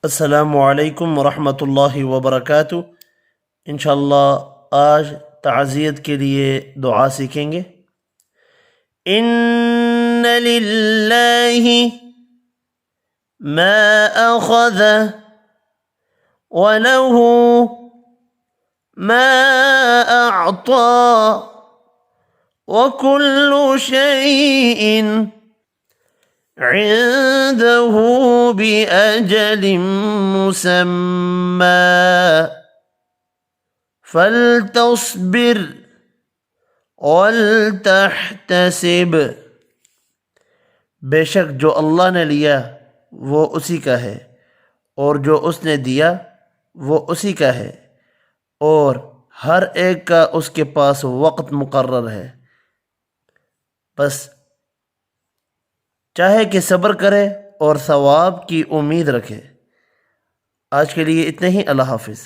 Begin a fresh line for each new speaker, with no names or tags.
السلام علیکم ورحمۃ اللہ وبرکاتہ۔ انشاءاللہ آج تعزیت کے لیے دعا سیکھیں گے۔ ان للہ ما اخذ وله ما اعطى وكل شيء عنده بأجل مسمى فلتصبر ولتحتسب۔ بے شک جو اللہ نے لیا وہ اسی کا ہے، اور جو اس نے دیا وہ اسی کا ہے، اور ہر ایک کا اس کے پاس وقت مقرر ہے، بس چاہے کہ صبر کرے اور ثواب کی امید رکھے۔ آج کے لیے اتنے ہی، اللہ حافظ۔